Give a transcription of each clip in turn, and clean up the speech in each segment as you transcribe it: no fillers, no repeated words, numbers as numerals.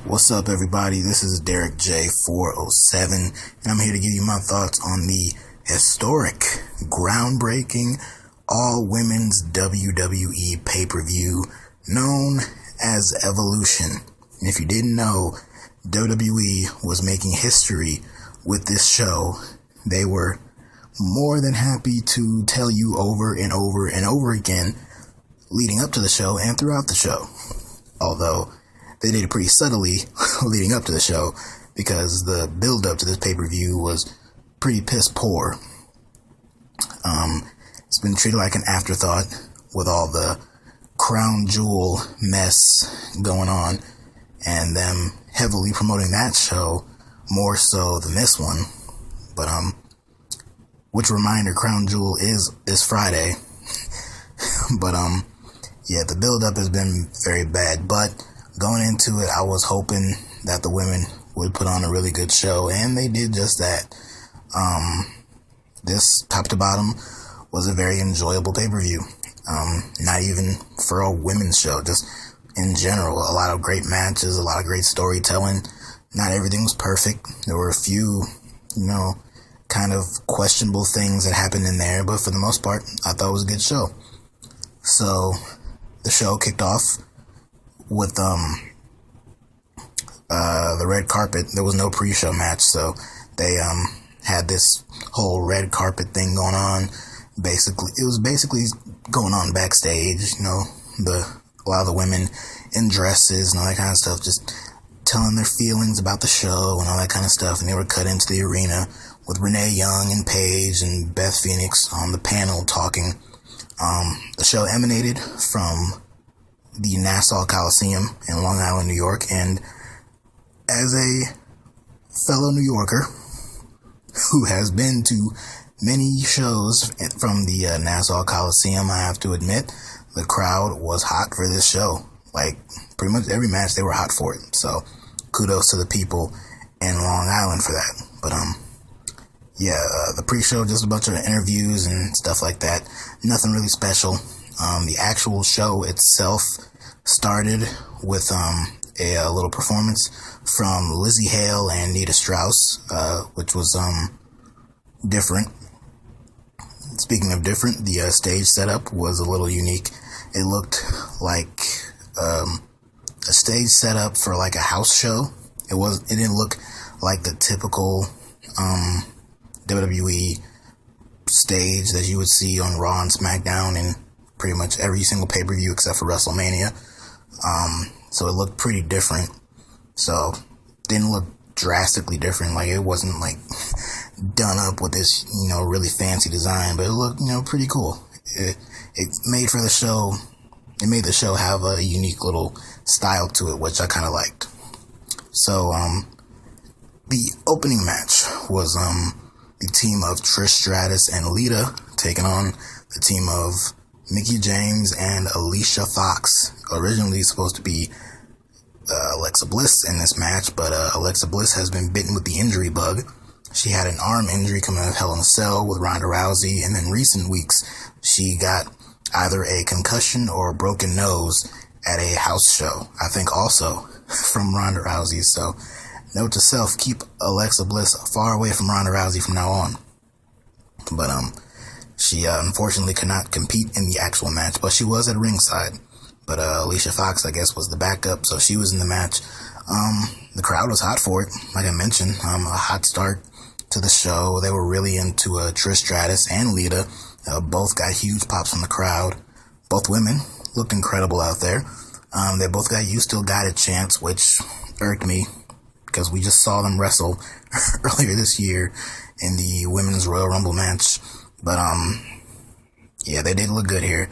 What's up, everybody? This is Derek J407, and I'm here to give you my thoughts on the historic, groundbreaking, all-women's WWE pay-per-view known as Evolution. And if you didn't know, WWE was making history with this show. They were more than happy to tell you over and over and over again leading up to the show and throughout the show. Although they did it pretty subtly leading up to the show, because the build-up to this pay-per-view was pretty piss poor. It's been treated like an afterthought with all the crown jewel mess going on, and them heavily promoting that show more so than this one. But which reminder, Crown Jewel is this Friday. But yeah, the build-up has been very bad, but going into it, I was hoping that the women would put on a really good show, and they did just that. This, top to bottom, was a very enjoyable pay-per-view. Not even for a women's show, just in general. A lot of great matches, a lot of great storytelling. Not everything was perfect. There were a few, kind of questionable things that happened in there, but for the most part, I thought it was a good show. So, the show kicked off with the red carpet. There was no pre-show match, so they had this whole red carpet thing going on. It was basically going on backstage. A lot of the women in dresses and all that kind of stuff, just telling their feelings about the show and all that kind of stuff. And they were cut into the arena with Renee Young and Paige and Beth Phoenix on the panel talking. The show emanated from the Nassau Coliseum in Long Island, New York, and as a fellow New Yorker who has been to many shows from the Nassau Coliseum, I have to admit, the crowd was hot for this show. Like, pretty much every match, they were hot for it. So, kudos to the people in Long Island for that. But, the pre-show, just a bunch of interviews and stuff like that. Nothing really special. The actual show itself started with a little performance from Lizzie Hale and Nita Strauss, which was different. Speaking of different, the stage setup was a little unique. It looked like a stage setup for like a house show. It didn't look like the typical WWE stage that you would see on Raw and SmackDown and pretty much every single pay-per-view except for WrestleMania. So it looked pretty different. So didn't look drastically different. Like, it wasn't like done up with this, really fancy design, but it looked, pretty cool. It made for the show. It made the show have a unique little style to it, which I kind of liked. So, the opening match was, the team of Trish Stratus and Lita taking on the team of Mickie James and Alicia Fox. Originally supposed to be Alexa Bliss in this match, but Alexa Bliss has been bitten with the injury bug. She had an arm injury coming out of Hell in a Cell with Ronda Rousey, and in recent weeks, she got either a concussion or a broken nose at a house show, I think also from Ronda Rousey. So, note to self, keep Alexa Bliss far away from Ronda Rousey from now on. But she unfortunately could not compete in the actual match, but she was at ringside. But Alicia Fox, I guess, was the backup, so she was in the match. The crowd was hot for it, like I mentioned. A hot start to the show. They were really into Trish Stratus and Lita. Both got huge pops from the crowd. Both women looked incredible out there. They both got "You Still Got It" chants, which irked me, because we just saw them wrestle earlier this year in the Women's Royal Rumble match. But, yeah, they did look good here.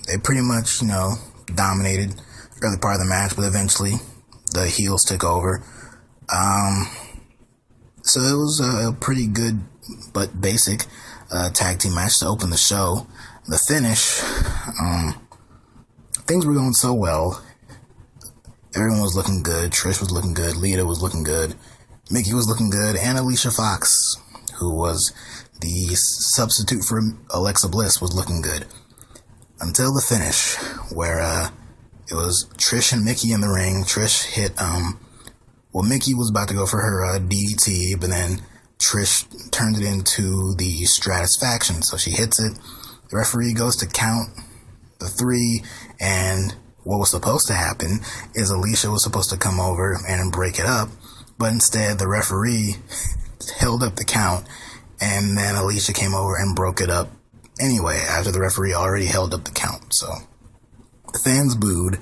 They pretty much, dominated early part of the match, but eventually the heels took over. So it was a pretty good but basic tag team match to open the show. The finish, things were going so well. Everyone was looking good. Trish was looking good. Lita was looking good. Mickie was looking good. And Alicia Fox, who was the substitute for Alexa Bliss, was looking good. Until the finish, where It was Trish and Mickey in the ring. Trish hit, Mickey was about to go for her DDT, but then Trish turned it into the Stratusfaction. So she hits it. The referee goes to count the 3, and what was supposed to happen is Alicia was supposed to come over and break it up, but instead the referee held up the count, and then Alicia came over and broke it up anyway, after the referee already held up the count. So the fans booed,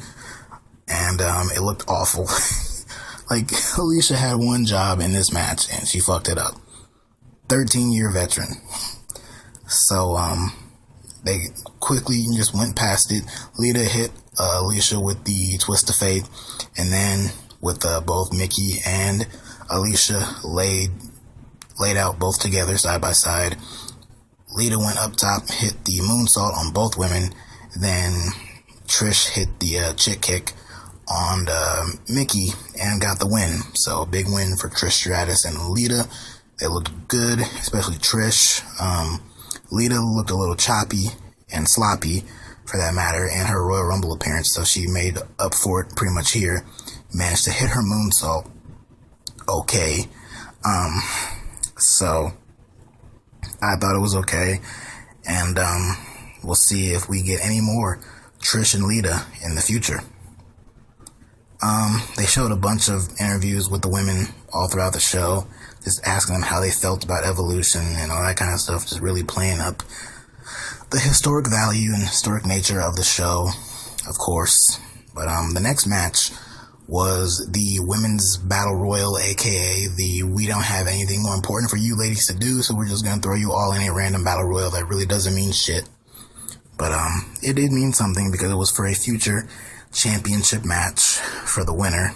and it looked awful. Like, Alicia had one job in this match, and she fucked it up. 13-year veteran. So, they quickly just went past it. Lita hit Alicia with the Twist of Fate, and then with both Mickey and Alicia laid out both together side by side. Lita went up top, hit the moonsault on both women. Then Trish hit the chick kick on Mickey and got the win. So a big win for Trish Stratus and Lita. They looked good, especially Trish. Lita looked a little choppy and sloppy, for that matter, in her Royal Rumble appearance, so she made up for it pretty much here. Managed to hit her moonsault okay. So I thought it was okay, and we'll see if we get any more Trish and Lita in the future. They showed a bunch of interviews with the women all throughout the show, just asking them how they felt about Evolution and all that kind of stuff, just really playing up the historic value and historic nature of the show, of course. But the next match was the Women's Battle Royal, aka the we don't have anything more important for you ladies to do, so we're just gonna throw you all in a random Battle Royal that really doesn't mean shit. But it did mean something, because it was for a future championship match for the winner,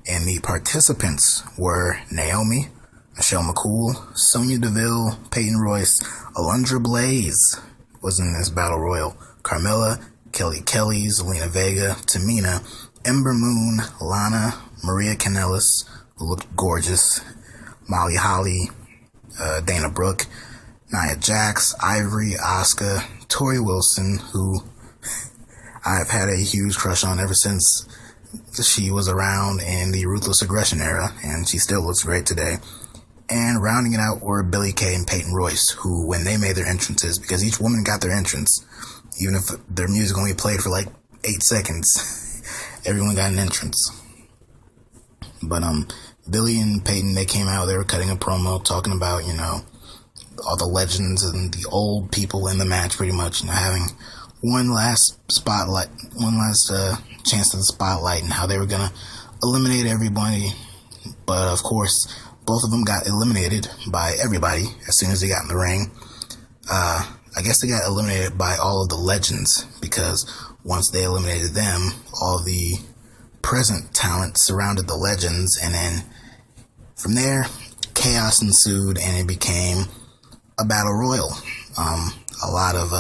and the participants were Naomi, Michelle McCool, Sonya Deville, Peyton Royce, Alundra Blaze was in this Battle Royal, Carmella, Kelly Kelly, Zelina Vega, Tamina, Ember Moon, Lana, Maria Kanellis, who looked gorgeous, Molly Holly, Dana Brooke, Nia Jax, Ivory, Asuka, Tori Wilson, who I've had a huge crush on ever since she was around in the Ruthless Aggression era, and she still looks great today. And rounding it out were Billie Kay and Peyton Royce, who, when they made their entrances, because each woman got their entrance, even if their music only played for like 8 seconds, everyone got an entrance. But Billie and Peyton, they came out, they were cutting a promo, talking about, you know, all the legends and the old people in the match, pretty much, you know, having one last spotlight, one last chance to the spotlight, and how they were gonna eliminate everybody. But of course, both of them got eliminated by everybody as soon as they got in the ring. I guess they got eliminated by all of the legends, because once they eliminated them, all the present talent surrounded the legends, and then from there, chaos ensued, and it became a battle royal. A lot of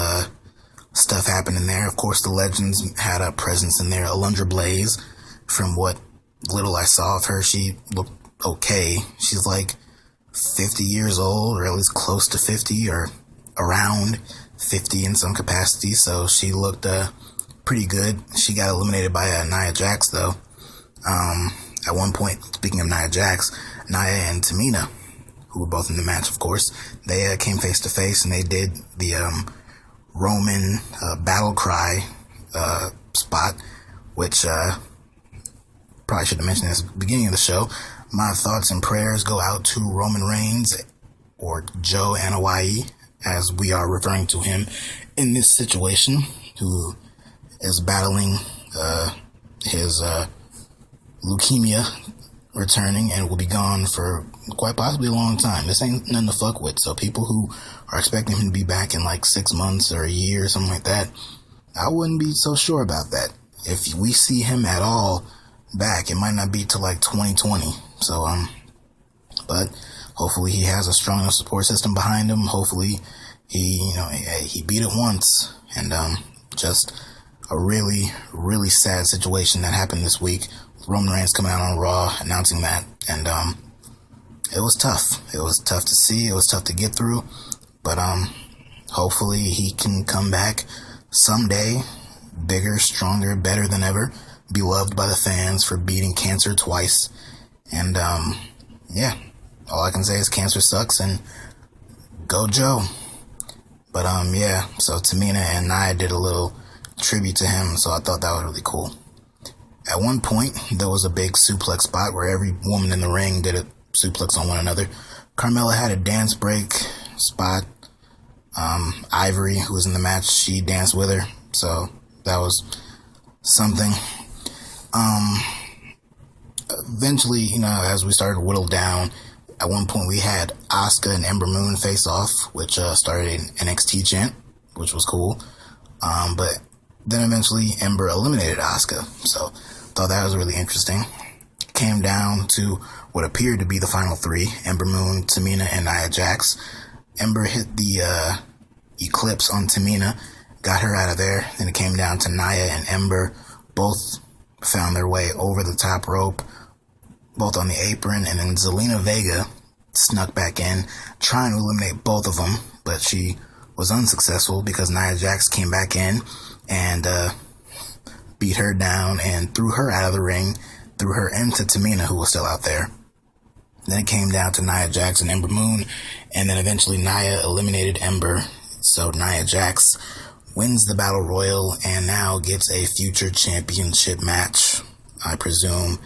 stuff happened in there. Of course, the legends had a presence in there. Alundra Blaze, from what little I saw of her, she looked okay. She's like 50 years old, or at least close to 50, or around 50 in some capacity, so she looked pretty good. She got eliminated by Nia Jax, though. At one point, speaking of Nia Jax, Nia and Tamina, who were both in the match, of course, they came face to face, and they did the Roman battle cry spot, which probably should have mentioned this at the beginning of the show. My thoughts and prayers go out to Roman Reigns, or Joe Anoa'i, as we are referring to him in this situation, who is battling his leukemia, returning, and will be gone for quite possibly a long time. This ain't nothing to fuck with, so people who are expecting him to be back in like 6 months or a year or something like that, I wouldn't be so sure about that. If we see him at all back, it might not be till like 2020. So, but hopefully he has a strong enough support system behind him. Hopefully he beat it once. And, just a really, really sad situation that happened this week. Roman Reigns coming out on Raw announcing that. And, it was tough. It was tough to see. It was tough to get through. But, hopefully he can come back someday, bigger, stronger, better than ever, beloved by the fans for beating cancer twice. And, yeah, all I can say is cancer sucks and go Joe. But, yeah, so Tamina and Nia did a little tribute to him, so I thought that was really cool. At one point, there was a big suplex spot where every woman in the ring did a suplex on one another. Carmella had a dance break spot. Ivory, who was in the match, she danced with her, so that was something. Eventually, you know, as we started to whittle down, at one point we had Asuka and Ember Moon face off, which started an NXT chant, which was cool. But then eventually Ember eliminated Asuka, so thought that was really interesting. Came down to what appeared to be the final three: Ember Moon, Tamina, and Nia Jax. Ember hit the Eclipse on Tamina, got her out of there. Then it came down to Nia and Ember. Both found their way over the top rope, both on the apron, and then Zelina Vega snuck back in, trying to eliminate both of them, but she was unsuccessful because Nia Jax came back in and beat her down and threw her out of the ring, threw her into Tamina, who was still out there. Then it came down to Nia Jax and Ember Moon, and then eventually Nia eliminated Ember, so Nia Jax wins the Battle Royal and now gets a future championship match. I presume,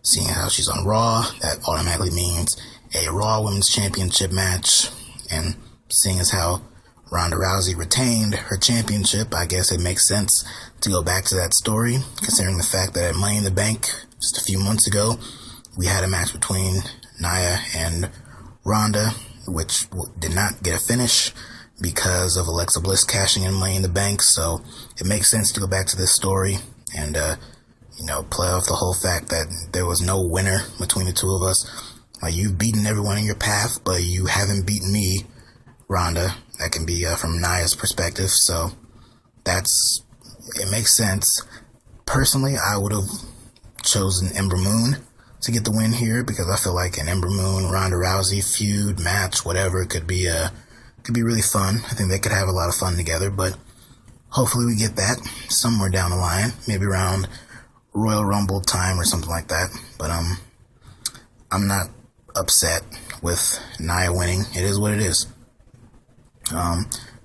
seeing how she's on Raw, that automatically means a Raw Women's Championship match, and seeing as how Ronda Rousey retained her championship, I guess it makes sense to go back to that story, considering the fact that at Money in the Bank, just a few months ago, we had a match between Nia and Ronda, which did not get a finish because of Alexa Bliss cashing in Money in the Bank, so it makes sense to go back to this story and, you know, play off the whole fact that there was no winner between the two of us. Like, you've beaten everyone in your path, but you haven't beaten me, Ronda. That can be from Nia's perspective, so it makes sense. Personally, I would have chosen Ember Moon to get the win here because I feel like an Ember Moon, Ronda Rousey feud, match, whatever, could be really fun. I think they could have a lot of fun together, but hopefully we get that somewhere down the line, maybe around Royal Rumble time or something like that. But I'm not upset with Nia winning. It is what it is.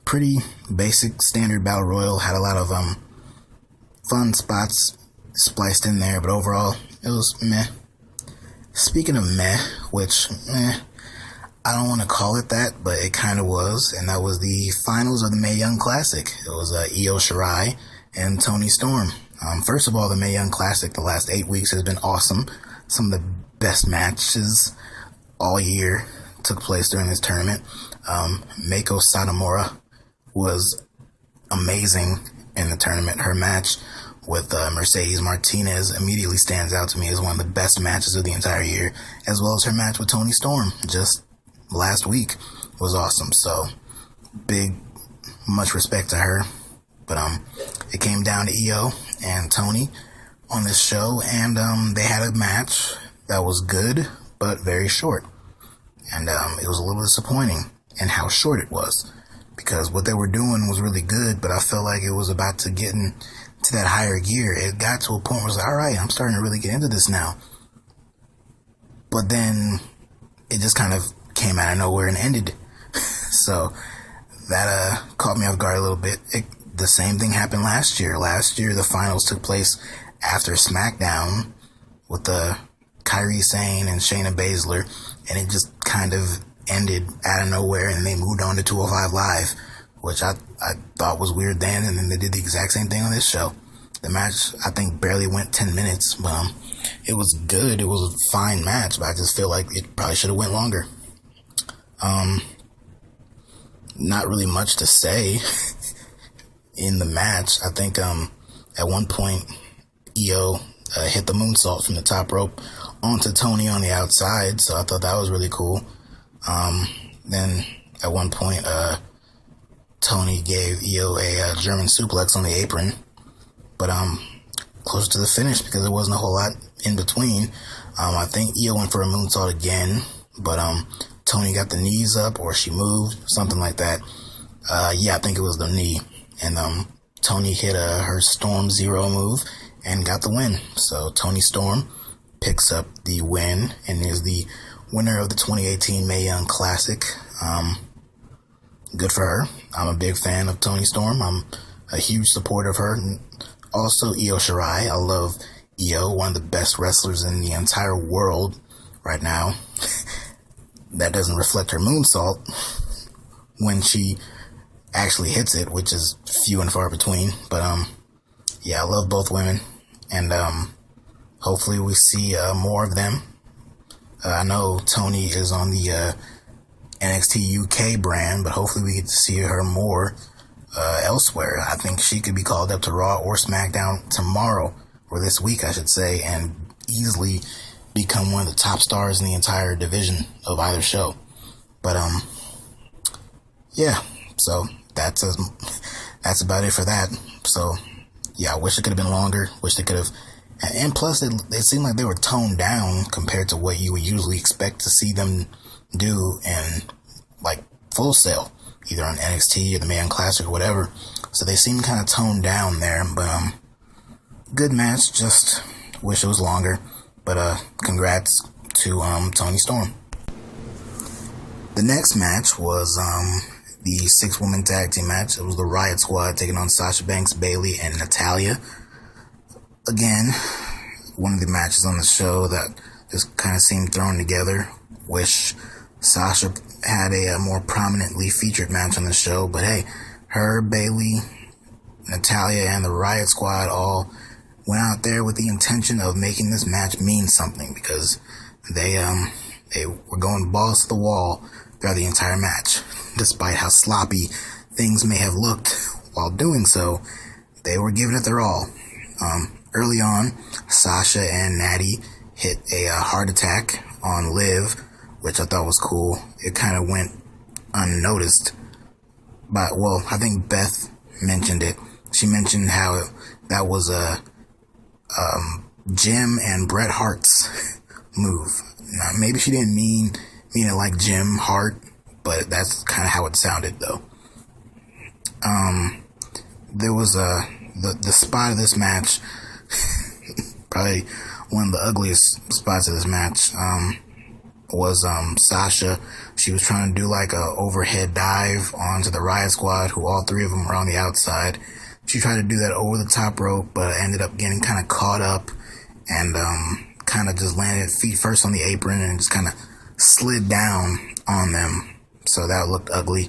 Pretty basic standard battle royal, had a lot of fun spots spliced in there, but overall it was meh. Speaking of meh, which I don't want to call it that, but it kind of was, and that was the finals of the Mae Young Classic. It was Io Shirai and Toni Storm. First of all, the Mae Young Classic the last 8 weeks has been awesome. Some of the best matches all year took place during this tournament. Meiko Satomura was amazing in the tournament. Her match with Mercedes Martinez immediately stands out to me as one of the best matches of the entire year, as well as her match with Toni Storm just last week was awesome. So much respect to her. But it came down to Io and Toni on this show, and they had a match that was good but very short, and it was a little disappointing in how short it was, because what they were doing was really good, but I felt like it was about to get into that higher gear. It got to a point where it was like, all right, I'm starting to really get into this now. But then it just kind of came out of nowhere and ended. So that caught me off guard a little bit. The same thing happened last year. Last year, the finals took place after SmackDown with the Kairi Sane and Shayna Baszler, and it just kind of ended out of nowhere, and they moved on to 205 Live, which I thought was weird then, and then they did the exact same thing on this show. The match, I think, barely went 10 minutes, but it was good. It was a fine match, but I just feel like it probably should have went longer. Not really much to say in the match. I think at one point Io hit the moonsault from the top rope onto Toni on the outside, so I thought that was really cool. Then at one point Toni gave Io a German suplex on the apron, but closer to the finish because there wasn't a whole lot in between. I think Io went for a moonsault again, but Toni got the knees up, or she moved, something like that. Yeah, I think it was the knee. And Toni hit her Storm Zero move and got the win. So Toni Storm picks up the win and is the winner of the 2018 Mae Young Classic. Good for her. I'm a big fan of Toni Storm. I'm a huge supporter of her. Also, Io Shirai. I love Io, one of the best wrestlers in the entire world right now. That doesn't reflect her moonsault when she actually hits it, which is few and far between. But yeah, I love both women, and hopefully we see more of them. I know Toni is on the NXT UK brand, but hopefully we get to see her more elsewhere. I think she could be called up to Raw or SmackDown tomorrow, or this week I should say, and easily become one of the top stars in the entire division of either show. But yeah, so that's about it for that. So yeah, I wish it could have been longer. Wish they could have, and plus it seemed like they were toned down compared to what you would usually expect to see them do in like Full Sail, either on NXT or the Mae Young Classic or whatever. So they seem kind of toned down there, but good match. Just wish it was longer. But congrats to Toni Storm. The next match was the 6-woman tag team match. It was the Riot Squad taking on Sasha Banks, Bayley, and Natalya. Again, one of the matches on the show that just kind of seemed thrown together. Wish Sasha had a more prominently featured match on the show, but hey, her, Bayley, Natalya, and the Riot Squad all went out there with the intention of making this match mean something, because they were going balls to the wall throughout the entire match. Despite how sloppy things may have looked while doing so, they were giving it their all. Early on, Sasha and Natty hit a heart attack on Liv, which I thought was cool. It kind of went unnoticed, but well, I think Beth mentioned it. She mentioned how that was a Jim and Bret Hart's move. Now, maybe she didn't mean it like Jim Hart, but that's kind of how it sounded, though. There was the spot of this match, probably one of the ugliest spots of this match, was Sasha. She was trying to do like a overhead dive onto the Riot Squad, who all three of them were on the outside. She tried to do that over the top rope, but ended up getting kind of caught up and kind of just landed feet first on the apron and just kind of slid down on them. So that looked ugly,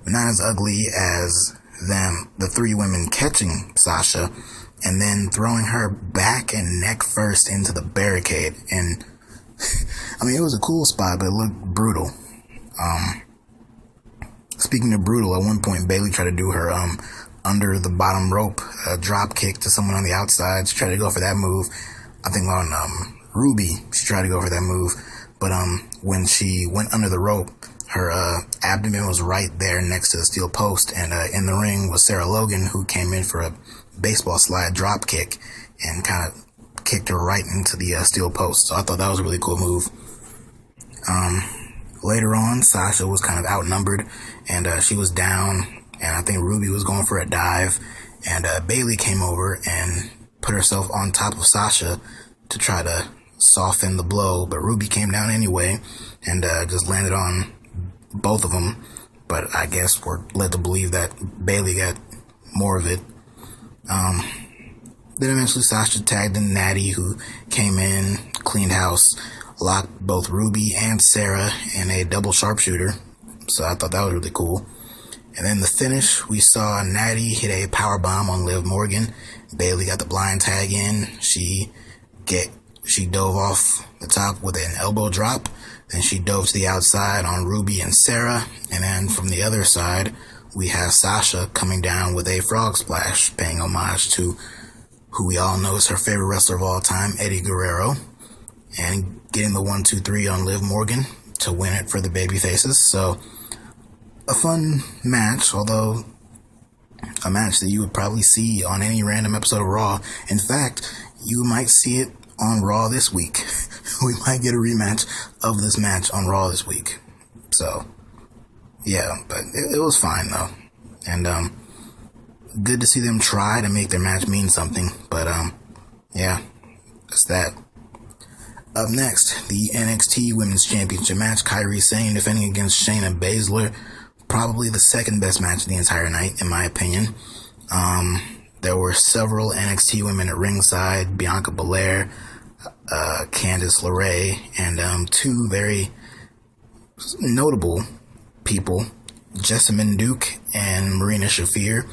but not as ugly as the three women catching Sasha and then throwing her back and neck first into the barricade. And I mean, it was a cool spot, but it looked brutal. Speaking of brutal, at one point Bayley tried to do her under the bottom rope drop kick to someone on the outside. She tried to go for that move. I think on Ruby, she tried to go for that move, but when she went under the rope, her abdomen was right there next to the steel post, and in the ring was Sarah Logan, who came in for a baseball slide drop kick and kind of kicked her right into the steel post. So I thought that was a really cool move. Later on, Sasha was kind of outnumbered, and she was down, and I think Ruby was going for a dive, and Bayley came over and put herself on top of Sasha to try to soften the blow, but Ruby came down anyway and just landed on both of them. But I guess we're led to believe that Bayley got more of it. Then eventually Sasha tagged in Natty, who came in, cleaned house, locked both Ruby and Sarah in a double sharpshooter. So I thought that was really cool. And then the finish, we saw Natty hit a powerbomb on Liv Morgan. Bayley got the blind tag in. She dove off the top with an elbow drop. Then she dove to the outside on Ruby and Sarah. And then from the other side, we have Sasha coming down with a frog splash, paying homage to who we all know is her favorite wrestler of all time, Eddie Guerrero, and getting the 1-2-3 on Liv Morgan to win it for the babyfaces. So a fun match, although a match that you would probably see on any random episode of Raw. In fact, you might see it on Raw this week. We might get a rematch of this match on Raw this week. So, yeah, but it was fine, though. And good to see them try to make their match mean something. But, yeah, that's that. Up next, the NXT Women's Championship match. Kairi Sane defending against Shayna Baszler. Probably the second best match of the entire night, in my opinion. There were several NXT women at ringside. Bianca Belair, Candice LeRae, and two very notable people, Jessamyn Duke and Marina Shafir.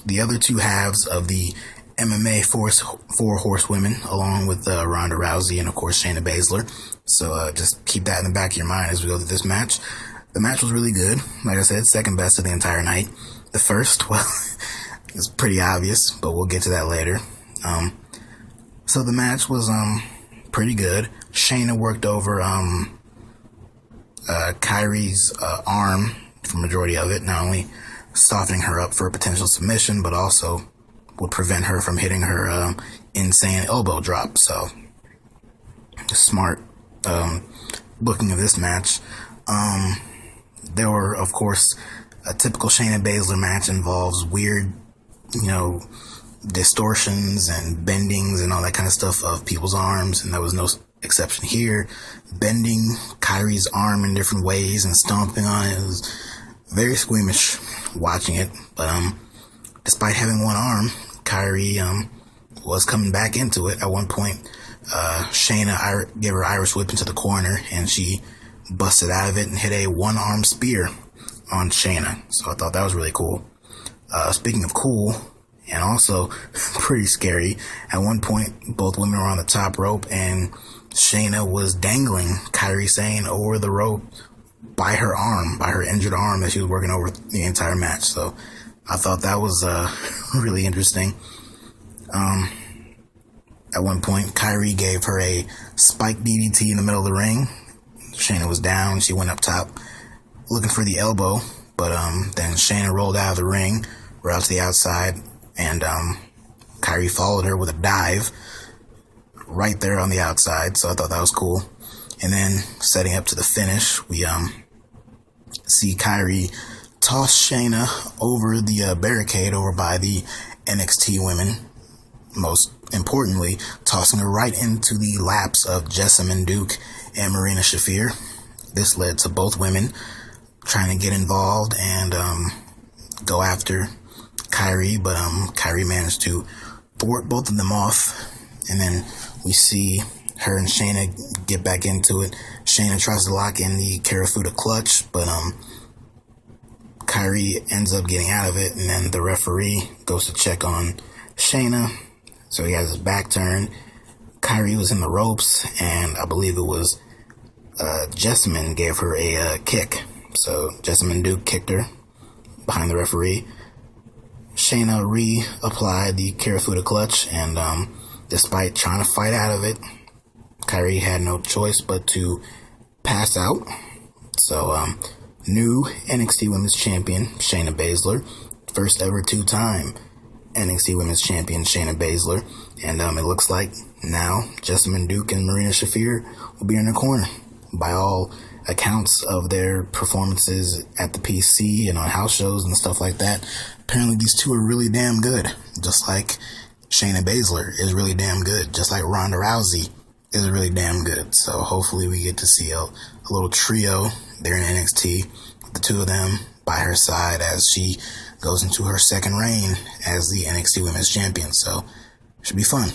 The other two halves of the MMA four horsewomen, along with Ronda Rousey and, of course, Shayna Baszler. So just keep that in the back of your mind as we go through this match. The match was really good. Like I said, second best of the entire night. The first, well, it's pretty obvious, but we'll get to that later. So the match was pretty good. Shayna worked over Kairi's arm for the majority of it, not only softening her up for a potential submission, but also would prevent her from hitting her insane elbow drop. So, smart booking of this match. There were, of course, a typical Shayna Baszler match involves weird, distortions and bendings and all that kind of stuff of people's arms, and there was no exception here. Bending Kairi's arm in different ways and stomping on it. It was very squeamish watching it, but despite having one arm, Kairi was coming back into it. At one point, Shayna gave her Irish whip into the corner, and she busted out of it and hit a one-arm spear on Shayna. So I thought that was really cool. Speaking of cool, and also pretty scary, at one point, both women were on the top rope, and Shayna was dangling Kairi Sane over the rope by her arm, by her injured arm that she was working over the entire match. So I thought that was really interesting. At one point, Kairi gave her a spike DDT in the middle of the ring. Shayna was down. She went up top looking for the elbow, but then Shayna rolled out of the ring, right out to the outside, and Kairi followed her with a dive right there on the outside. So I thought that was cool. And then setting up to the finish, we see Kairi toss Shayna over the barricade over by the NXT women. Most importantly, tossing her right into the laps of Jessamyn Duke and Marina Shafir. This led to both women trying to get involved and go after Kairi, but Kairi managed to thwart both of them off. And then we see her and Shayna get back into it. Shayna tries to lock in the Karafuda clutch, but Kairi ends up getting out of it, and then the referee goes to check on Shayna. So he has his back turned. Kairi was in the ropes, and I believe it was Jessamyn gave her a kick. So Jessamyn Duke kicked her behind the referee. Shayna reapplied the Karafuda clutch, and despite trying to fight out of it, Kairi had no choice but to pass out. So new NXT Women's Champion Shayna Baszler, first ever two-time NXT Women's Champion Shayna Baszler, and it looks like now Jessamyn Duke and Marina Shafir will be in her corner. By all accounts of their performances at the PC and on house shows and stuff like that, apparently these two are really damn good. Just like Shayna Baszler is really damn good. Just like Ronda Rousey is really damn good. So hopefully we get to see a little trio there in NXT with the two of them by her side as she goes into her second reign as the NXT Women's Champion. So should be fun.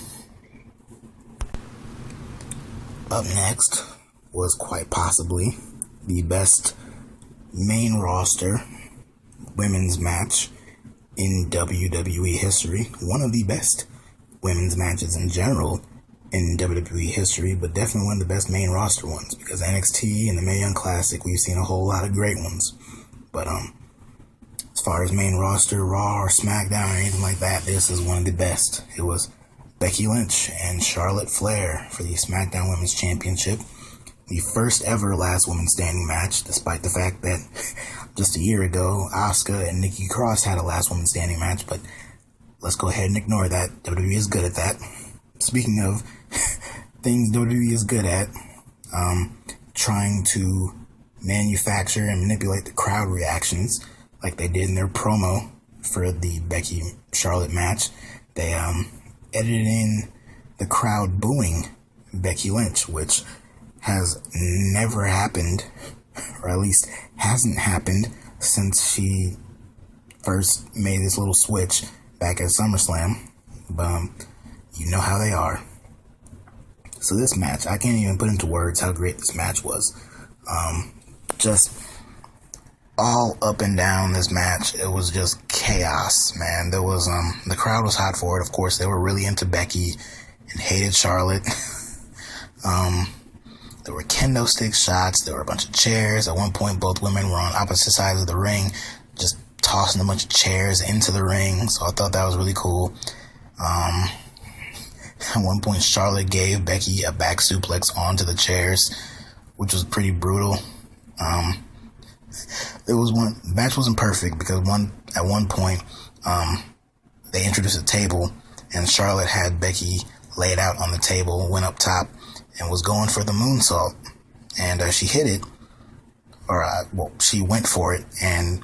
Up next was quite possibly the best main roster women's match in WWE history. One of the best women's matches in general in WWE history, but definitely one of the best main roster ones, because NXT and the Mae Young Classic, we've seen a whole lot of great ones. But as far as main roster, Raw or SmackDown or anything like that, this is one of the best. It was Becky Lynch and Charlotte Flair for the SmackDown Women's Championship. The first ever last woman standing match, despite the fact that just a year ago, Asuka and Nikki Cross had a last woman standing match, but let's go ahead and ignore that. WWE is good at that. Speaking of things WWE is good at, trying to manufacture and manipulate the crowd reactions. like they did in their promo for the Becky Charlotte match. They edited in the crowd booing Becky Lynch, which has never happened, or at least hasn't happened since she first made this little switch back at SummerSlam. But you know how they are. So this match, I can't even put into words how great this match was. Just all up and down this match, it was just chaos, man. There was the crowd was hot for it. Of course, they were really into Becky and hated Charlotte. There were kendo stick shots. There were a bunch of chairs. At one point, both women were on opposite sides of the ring, just tossing a bunch of chairs into the ring. So I thought that was really cool. At one point, Charlotte gave Becky a back suplex onto the chairs, which was pretty brutal. The match wasn't perfect because at one point, they introduced a table and Charlotte had Becky laid out on the table, went up top and was going for the moonsault, and she hit it, or she went for it and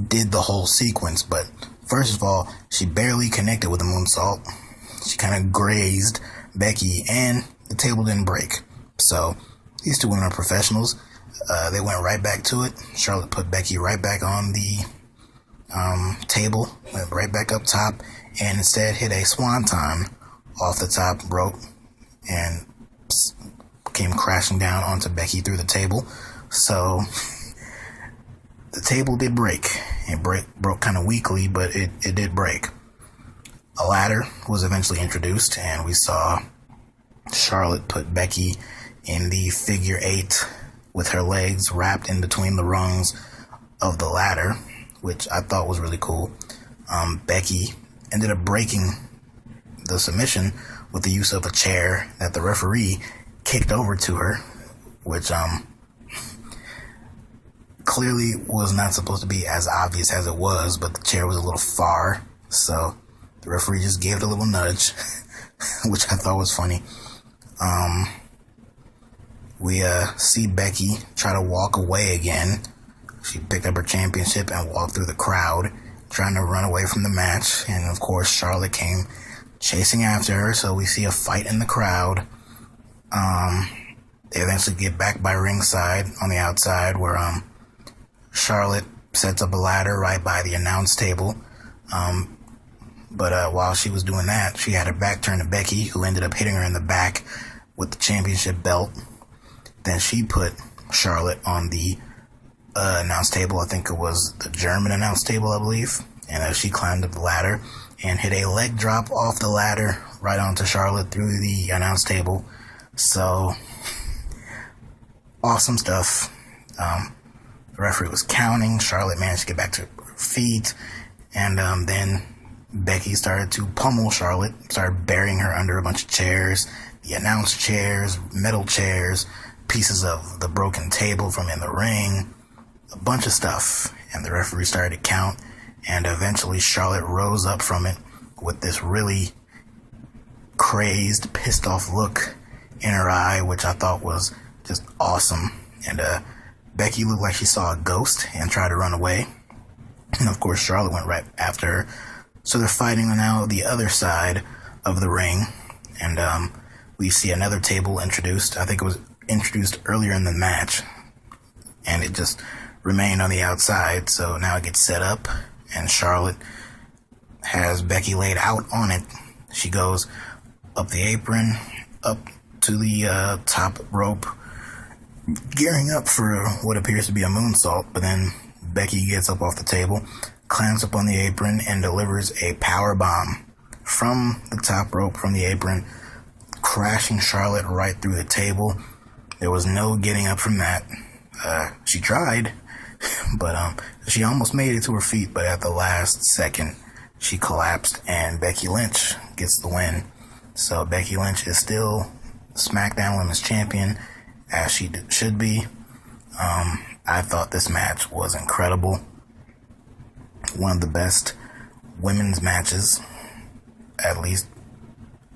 did the whole sequence. But first of all, she barely connected with the moonsault. She kind of grazed Becky and the table didn't break. So these two women are professionals. They went right back to it. Charlotte put Becky right back on the table, went right back up top, and instead hit a swanton off the top rope and came crashing down onto Becky through the table. So the table did break. It broke kind of weakly, but it did break. A ladder was eventually introduced, and we saw Charlotte put Becky in the figure 8 with her legs wrapped in between the rungs of the ladder, which I thought was really cool. Becky ended up breaking the submission with the use of a chair that the referee kicked over to her, which clearly was not supposed to be as obvious as it was, but the chair was a little far, so the referee just gave it a little nudge, which I thought was funny. We see Becky try to walk away again. She picked up her championship and walked through the crowd, trying to run away from the match. And of course, Charlotte came chasing after her, so we see a fight in the crowd. They eventually get back by ringside on the outside, where Charlotte sets up a ladder right by the announce table. But while she was doing that, she had her back turned to Becky, who ended up hitting her in the back with the championship belt. Then she put Charlotte on the announce table. I think it was the German announce table, I believe. And she climbed up the ladder and hit a leg drop off the ladder right onto Charlotte through the announce table. So, awesome stuff. The referee was counting. Charlotte managed to get back to her feet. And then Becky started to pummel Charlotte, started burying her under a bunch of chairs, the announce chairs, metal chairs, pieces of the broken table from in the ring, a bunch of stuff. And the referee started to count, and eventually Charlotte rose up from it with this really crazed, pissed off look in her eye, which I thought was just awesome. And Becky looked like she saw a ghost and tried to run away. And of course Charlotte went right after her. So they're fighting now the other side of the ring, and we see another table introduced. I think it was introduced earlier in the match, and it just remained on the outside. So now it gets set up, and Charlotte has Becky laid out on it. She goes up the apron, up to the top rope, gearing up for what appears to be a moonsault, but then Becky gets up off the table, climbs up on the apron, and delivers a power bomb from the top rope, from the apron, crashing Charlotte right through the table. There was no getting up from that. She tried, but she almost made it to her feet, but at the last second, she collapsed, and Becky Lynch gets the win. So Becky Lynch is still SmackDown Women's Champion, as she should be. I thought this match was incredible. One of the best women's matches, at least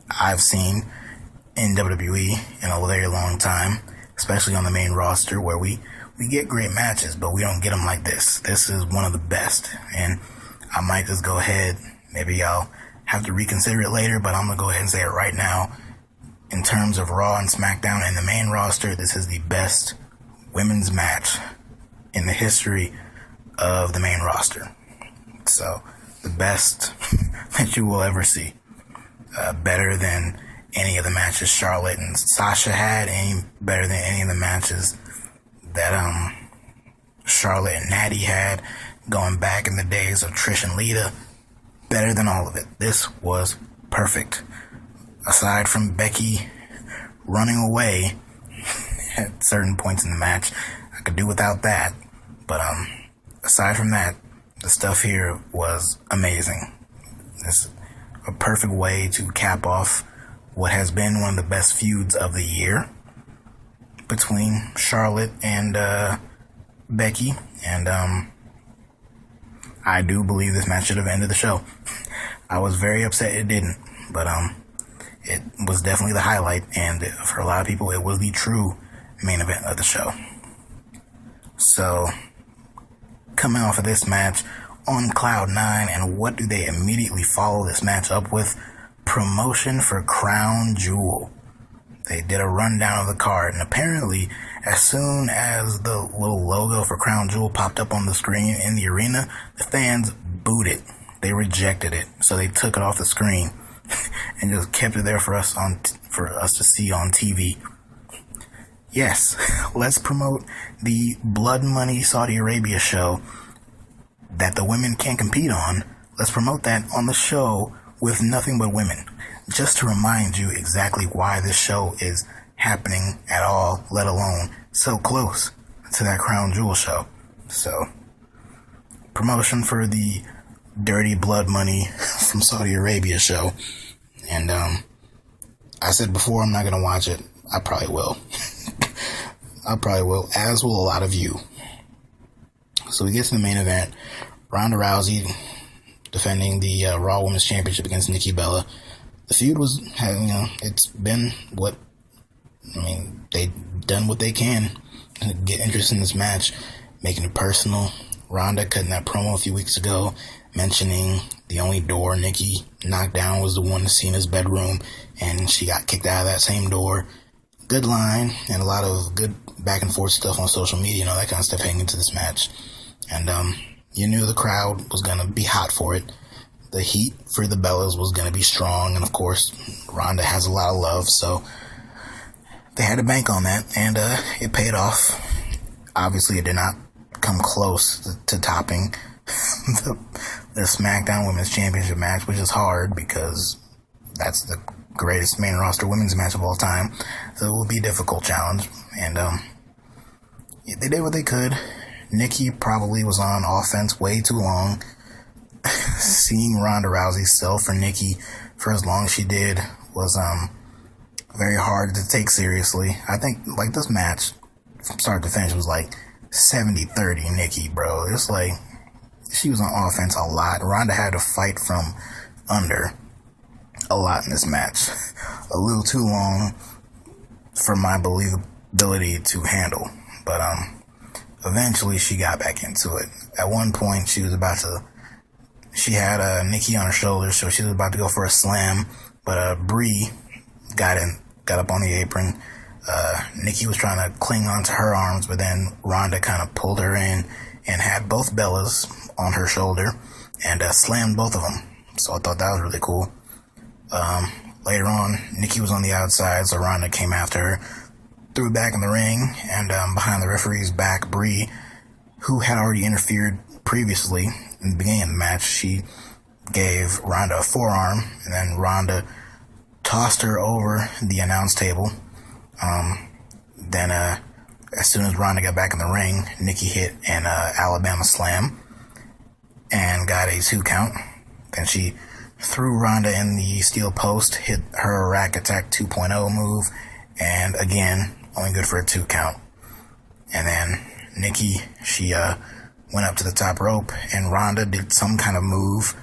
I've seen in WWE in a very long time, especially on the main roster, where we we get great matches, but we don't get them like this. This is one of the best, and I might just go ahead, maybe I'll have to reconsider it later, but I'm going to go ahead and say it right now. In terms of Raw and SmackDown and the main roster, this is the best women's match in the history of the main roster. So, the best that you will ever see. Better than any of the matches Charlotte and Sasha had, better than any of the matches that Charlotte and Natty had, going back in the days of Trish and Lita. Better than all of it. This was perfect. Aside from Becky running away at certain points in the match, I could do without that. But aside from that, the stuff here was amazing. It's a perfect way to cap off what has been one of the best feuds of the year between Charlotte and Becky. And I do believe this match should have ended the show. I was very upset it didn't, but it was definitely the highlight, and for a lot of people, it was the true main event of the show. So, coming off of this match on Cloud 9, and what do they immediately follow this match up with? Promotion for Crown Jewel. They did a rundown of the card, and apparently, as soon as the little logo for Crown Jewel popped up on the screen in the arena, the fans booed it. They rejected it, so they took it off the screen and just kept it there for us to see on TV. Yes, let's promote the Blood Money Saudi Arabia show that the women can't compete on. Let's promote that on the show with nothing but women, just to remind you exactly why this show is happening at all, let alone so close to that Crown Jewel show. So, promotion for the Dirty Blood Money from Saudi Arabia show. And I said before, I'm not going to watch it. I probably will. I probably will, as will a lot of you. So we get to the main event. Ronda Rousey defending the Raw Women's Championship against Nikki Bella. The feud was, it's been they've done what they can to get interest in this match, making it personal. Ronda cutting that promo a few weeks ago, mentioning the only door Nikki knocked down was the one to Cena's bedroom, and she got kicked out of that same door. Good line, and a lot of good back and forth stuff on social media, that kind of stuff heading into this match. And you knew the crowd was going to be hot for it. The heat for the Bellas was going to be strong, and of course, Ronda has a lot of love, so they had to bank on that, and it paid off. Obviously, it did not come close to topping the SmackDown Women's Championship match, which is hard because that's the greatest main roster women's match of all time. So it will be a difficult challenge. And they did what they could. Nikki probably was on offense way too long. Seeing Ronda Rousey sell for Nikki for as long as she did was very hard to take seriously. I think this match from start to finish was 70-30 Nikki, bro. It's she was on offense a lot. Ronda had to fight from under a lot in this match. A little too long for my believability to handle. But eventually she got back into it. At one point she had Nikki on her shoulders, so she was about to go for a slam, but Brie got up on the apron. Nikki was trying to cling onto her arms, but then Ronda kind of pulled her in and had both Bellas on her shoulder and slammed both of them. So I thought that was really cool. Later on, Nikki was on the outside, so Ronda came after her, threw it back in the ring, and behind the referee's back, Brie, who had already interfered previously in the beginning of the match, she gave Ronda a forearm, and then Ronda tossed her over the announce table. Then as soon as Ronda got back in the ring, Nikki hit an Alabama slam and got a 2 count. Then she threw Ronda in the steel post, hit her Rack Attack 2.0 move, and again, only good for a 2 count. And then Nikki, she went up to the top rope, and Ronda did some kind of move,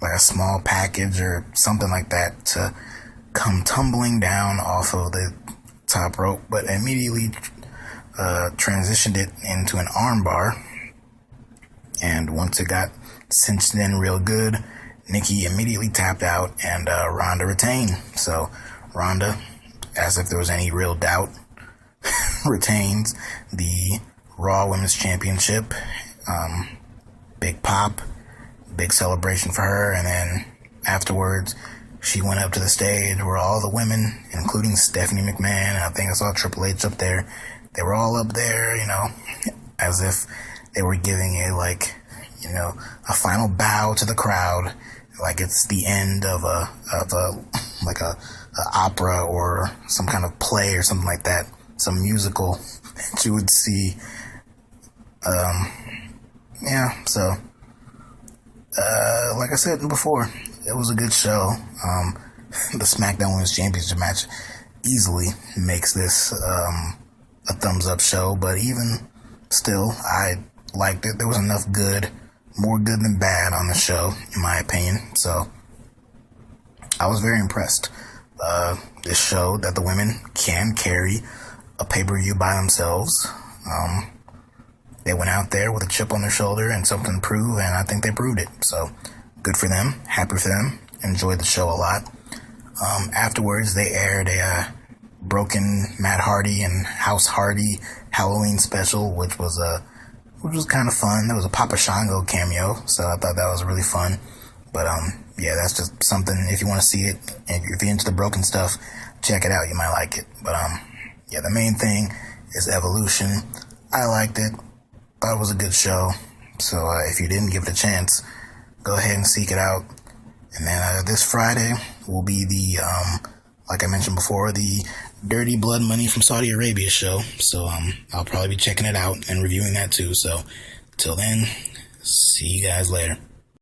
like a small package or something like that, to come tumbling down off of the top rope, but immediately transitioned it into an armbar, and once it got cinched in real good, Nikki immediately tapped out, and Ronda retained. So Ronda, as if there was any real doubt, retains the Raw Women's Championship. Big pop, big celebration for her, and then afterwards she went up to the stage where all the women, including Stephanie McMahon, and I think I saw Triple H up there, they were all up there, you know, as if they were giving a final bow to the crowd, like it's the end of a opera or some kind of play or something like that, some musical that you would see. So like I said before, it was a good show. The SmackDown Women's Championship match easily makes this a thumbs up show, but even still, I liked it. There was enough good, more good than bad on the show, in my opinion, so I was very impressed. This showed that the women can carry a pay-per-view by themselves. They went out there with a chip on their shoulder and something to prove, and I think they proved it. So, good for them. Happy for them. Enjoyed the show a lot. Afterwards, they aired a Broken Matt Hardy and House Hardy Halloween special, which was kind of fun. There was a Papa Shango cameo, so I thought that was really fun. But, yeah, that's just something, if you want to see it, and if you're into the broken stuff, check it out. You might like it. But, yeah, the main thing is Evolution. I liked it. Thought it was a good show, so if you didn't give it a chance, go ahead and seek it out. And then this Friday will be the, like I mentioned before, the Dirty Blood Money from Saudi Arabia show, so I'll probably be checking it out and reviewing that too. So till then, see you guys later.